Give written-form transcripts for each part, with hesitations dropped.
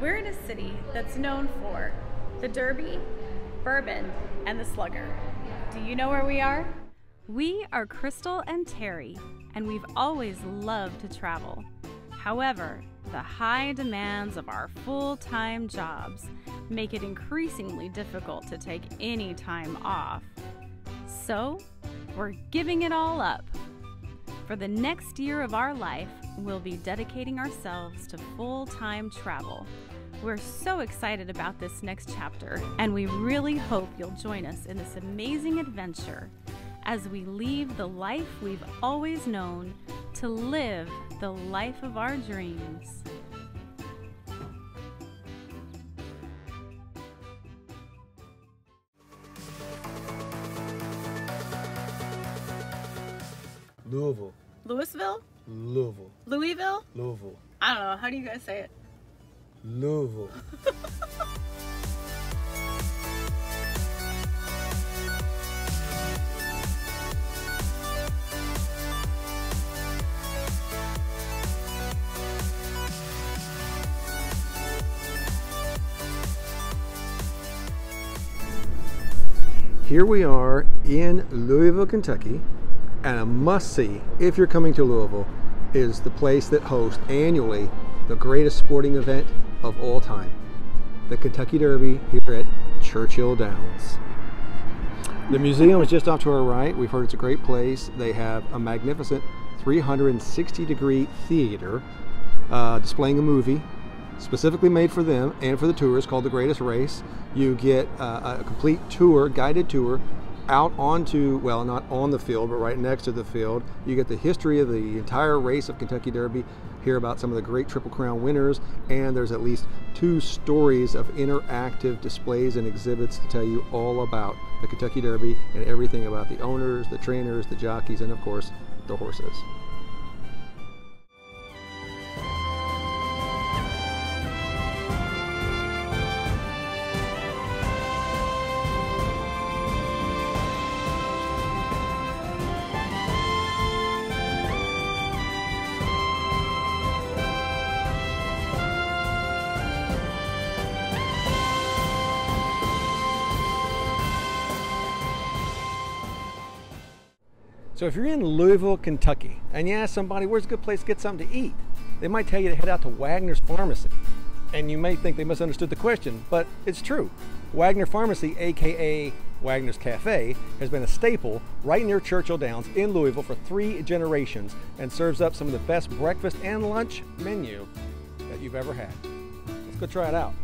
We're in a city that's known for the Derby, Bourbon, and the Slugger. Do you know where we are? We are Crystal and Terry, and we've always loved to travel. However, the high demands of our full-time jobs make it increasingly difficult to take any time off. So, we're giving it all up. For the next year of our life, we'll be dedicating ourselves to full-time travel. We're so excited about this next chapter, and we really hope you'll join us in this amazing adventure as we leave the life we've always known to live the life of our dreams. Louisville. Louisville? Louisville. Louisville? Louisville. I don't know. How do you guys say it? Louisville. Here we are in Louisville, Kentucky, and a must-see if you're coming to Louisville is the place that hosts annually the greatest sporting event of all time, the Kentucky Derby here at Churchill Downs. The museum is just off to our right. We've heard it's a great place. They have a magnificent 360-degree theater displaying a movie specifically made for them and for the tourists called The Greatest Race. You get a complete tour, guided tour, out onto, well, not on the field, but right next to the field. You get the history of the entire race of Kentucky Derby, hear about some of the great Triple Crown winners, and there's at least 2 stories of interactive displays and exhibits to tell you all about the Kentucky Derby and everything about the owners, the trainers, the jockeys, and of course, the horses. So if you're in Louisville, Kentucky, and you ask somebody, where's a good place to get something to eat? They might tell you to head out to Wagner's Pharmacy. And you may think they misunderstood the question, but it's true. Wagner Pharmacy, AKA Wagner's Cafe, has been a staple right near Churchill Downs in Louisville for 3 generations and serves up some of the best breakfast and lunch menu that you've ever had. Let's go try it out.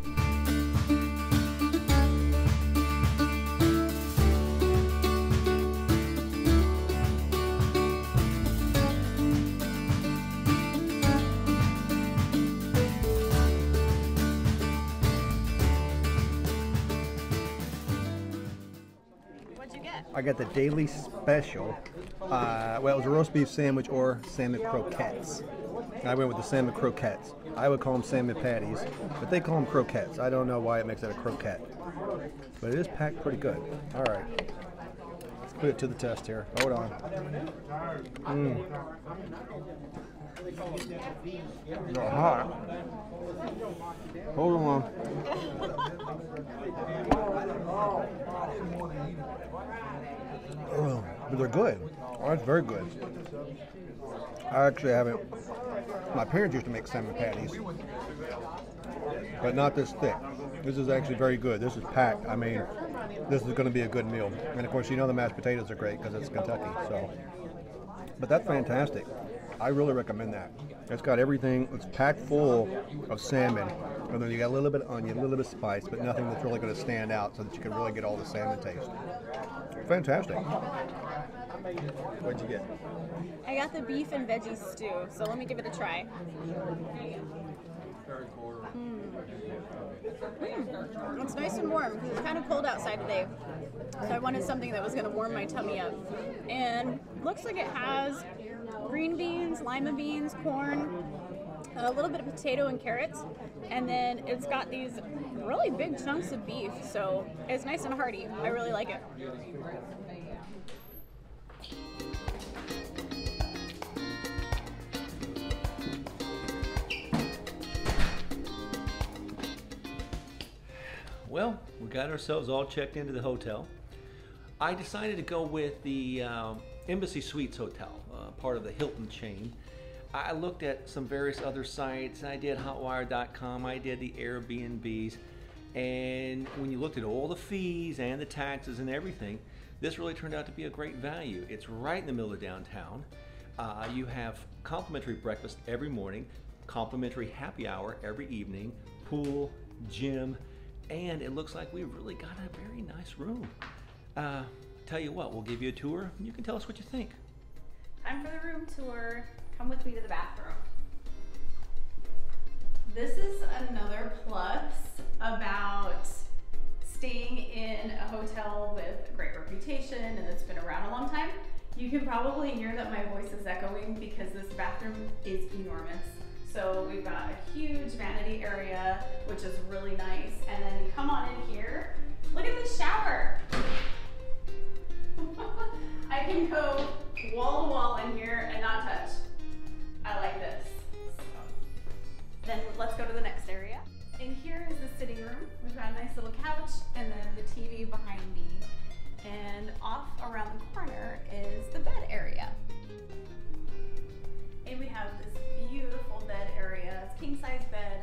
I got the daily special. Well, it was a roast beef sandwich or salmon croquettes. I went with the salmon croquettes. I would call them salmon patties, but they call them croquettes. I don't know why it makes it a croquette, but it is packed pretty good. All right, let's put it to the test here. Hold on. They're hot. Hold on. Oh, but they're good. Oh, that's very good. I actually haven't. My parents used to make salmon patties, but not this thick. This is actually very good. This is packed. I mean, this is going to be a good meal. And of course, you know the mashed potatoes are great because it's Kentucky. So, but that's fantastic. I really recommend that. It's got everything. It's packed full of salmon, and then you got a little bit of onion, a little bit of spice, but nothing that's really going to stand out so that you can really get all the salmon taste. Fantastic. What'd you get? I got the beef and veggie stew, so let me give it a try. It's nice and warm because it's kind of cold outside today. So I wanted something that was going to warm my tummy up. And looks like it has green beans, lima beans, corn, a little bit of potato and carrots. And then it's got these really big chunks of beef. So it's nice and hearty. I really like it. Well, we got ourselves all checked into the hotel. I decided to go with the Embassy Suites Hotel, part of the Hilton chain. I looked at some various other sites. I did hotwire.com, I did the Airbnbs, and when you looked at all the fees and the taxes and everything, this really turned out to be a great value. It's right in the middle of downtown. You have complimentary breakfast every morning, complimentary happy hour every evening, pool, gym, and it looks like we've really got a very nice room. Tell you what, we'll give you a tour and you can tell us what you think. Time for the room tour. Come with me to the bathroom. This is another plus about staying in a hotel with a great reputation and that's been around a long time. You can probably hear that my voice is echoing because this bathroom is enormous. So we've got a huge vanity area, which is really nice. And then you come on in here. Look at the shower. I can go wall to wall in here and not touch. I like this. So, then let's go to the next area. In here is the sitting room. We've got a nice little couch and then the TV behind me. And off around the corner is the bed area. And we have this beautiful bed area. It's king size bed.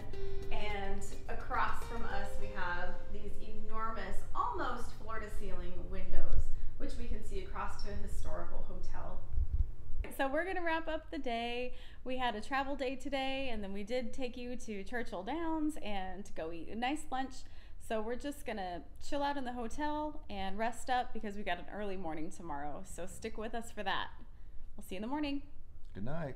And across from us we have these enormous, almost floor to ceiling windows, which we can see across to a historical hotel. So we're gonna wrap up the day. We had a travel day today, and then we did take you to Churchill Downs and to go eat a nice lunch. So we're just gonna chill out in the hotel and rest up because we got an early morning tomorrow. So stick with us for that. We'll see you in the morning. Good night.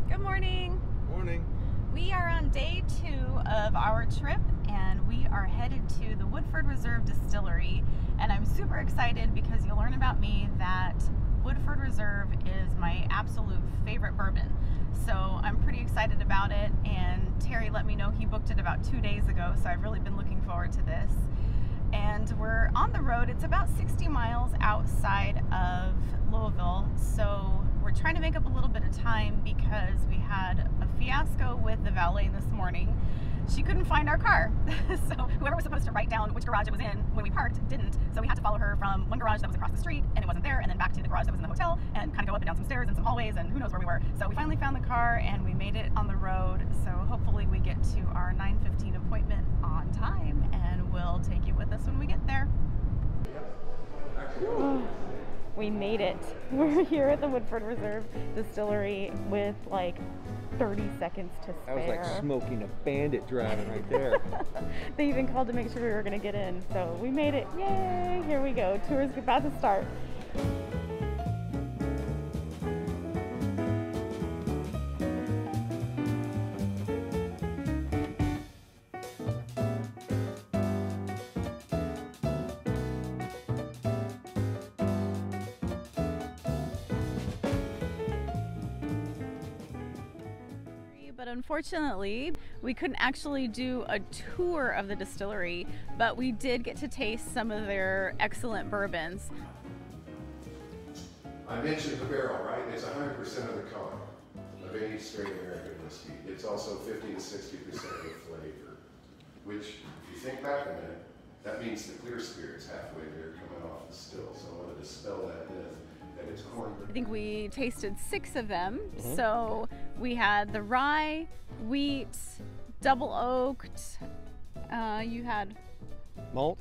Good morning. Morning. We are on day 2 of our trip and we are headed to the Woodford Reserve Distillery, and I'm super excited because you'll learn about me that Woodford Reserve is my absolute favorite bourbon. So I'm pretty excited about it, and Terry let me know he booked it about 2 days ago, so I've really been looking forward to this. And we're on the road. It's about 60 miles outside of Louisville, so we're trying to make up a little bit of time because we had a fiasco with the valet this morning. She couldn't find our car. So whoever was supposed to write down which garage it was in when we parked didn't. So we had to follow her from one garage that was across the street and it wasn't there, and then back to the garage that was in the hotel, and kind of go up and down some stairs and some hallways and who knows where we were. So we finally found the car and we made it on the road. So hopefully we get to our 9:15 appointment on time, and we'll take you with us when we get there. We made it. We're here at the Woodford Reserve Distillery with like 30 seconds to spare. That was like smoking a bandit driving right there. They even called to make sure we were going to get in. So we made it. Yay! Here we go. Tour's about to start. But unfortunately, we couldn't actually do a tour of the distillery, but we did get to taste some of their excellent bourbons. I mentioned the barrel, right? It's 100% of the color of any straight American whiskey. It's also 50 to 60% of the flavor, which, if you think back a minute, that means the clear spirit's halfway there coming off the still. So I want to dispel that myth. It's corn. I think we tasted 6 of them. So we had the rye, wheat, double oaked. You had Malt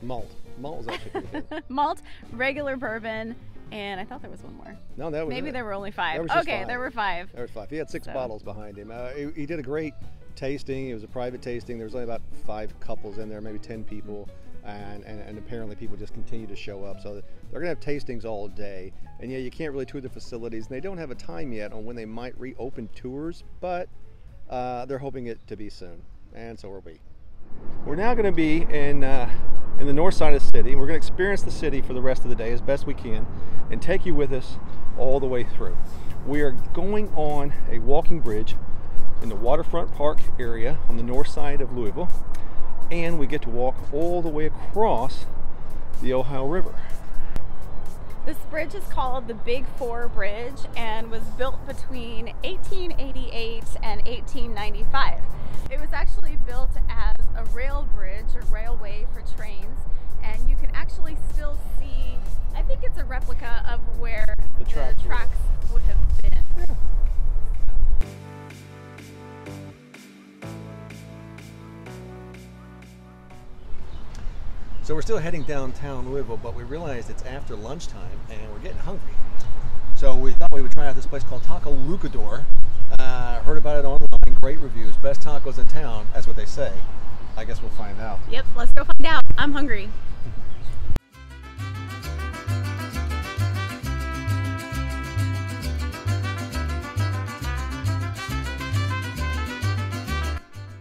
was actually pretty good. malt, regular bourbon, and I thought there was one more. No, that was maybe it. there were only 5. There was just okay, 5. there were 5. There was 5. He had 6 bottles behind him. He did a great tasting. It was a private tasting. There was only about 5 couples in there, maybe 10 people. And apparently people just continue to show up. So they're going to have tastings all day. And yeah, you can't really tour the facilities. And they don't have a time yet on when they might reopen tours, but they're hoping it to be soon. And so are we. We're now going to be in the north side of the city. We're going to experience the city for the rest of the day as best we can and take you with us all the way through. We are going on a walking bridge in the waterfront park area on the north side of Louisville. And we get to walk all the way across the Ohio River. This bridge is called the Big Four Bridge and was built between 1888 and 1895. It was actually built as a rail bridge or railway for trains, and you can actually still see, I think it's a replica of where the tracks would have been. Yeah. So we're still heading downtown Louisville, but we realized it's after lunchtime and we're getting hungry. So we thought we would try out this place called Taco Lucador. Heard about it online, great reviews, best tacos in town, that's what they say. I guess we'll find out. Yep, let's go find out. I'm hungry.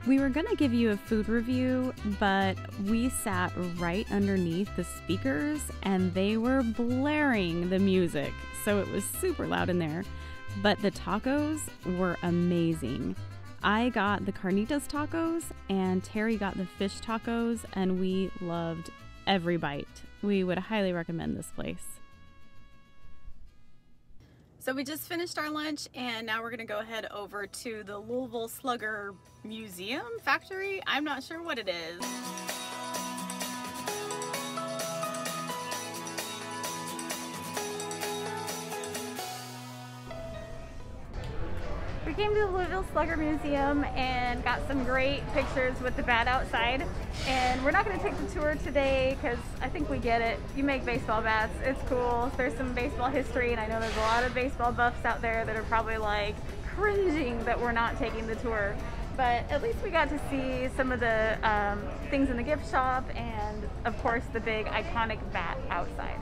We were gonna give you a food review, but we sat right underneath the speakers and they were blaring the music, so it was super loud in there. But the tacos were amazing. I got the carnitas tacos and Terry got the fish tacos, and we loved every bite. We would highly recommend this place. So we just finished our lunch and now we're gonna go head over to the Louisville Slugger Museum Factory. I'm not sure what it is. We came to the Louisville Slugger Museum and got some great pictures with the bat outside. And we're not going to take the tour today because I think we get it. You make baseball bats, it's cool. There's some baseball history, and I know there's a lot of baseball buffs out there that are probably like cringing that we're not taking the tour. But at least we got to see some of the things in the gift shop and of course the big iconic bat outside.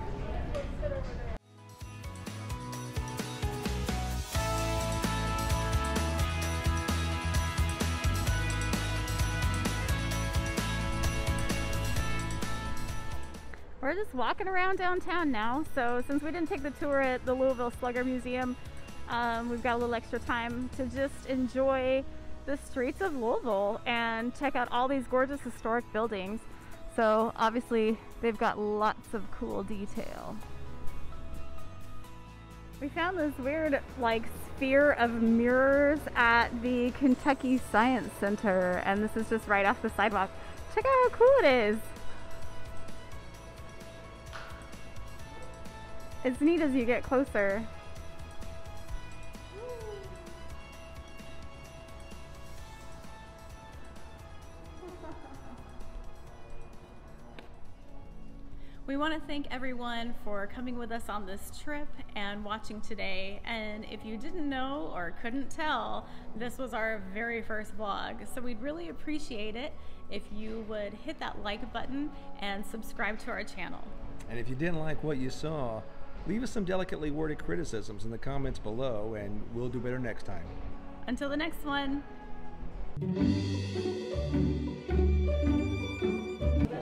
We're just walking around downtown now, so since we didn't take the tour at the Louisville Slugger Museum, we've got a little extra time to just enjoy the streets of Louisville and check out all these gorgeous historic buildings. So obviously they've got lots of cool detail. We found this weird like sphere of mirrors at the Kentucky Science Center, and this is just right off the sidewalk. Check out how cool it is. It's neat as you get closer. We want to thank everyone for coming with us on this trip and watching today. And if you didn't know or couldn't tell, this was our very first vlog. So we'd really appreciate it if you would hit that like button and subscribe to our channel. And if you didn't like what you saw, leave us some delicately worded criticisms in the comments below, and we'll do better next time. Until the next one.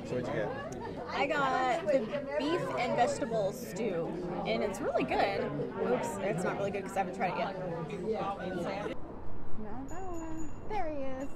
So what'd you get? I got the beef and vegetable stew, and it's really good. Oops, it's not really good because I haven't tried it yet. Not that one. There he is.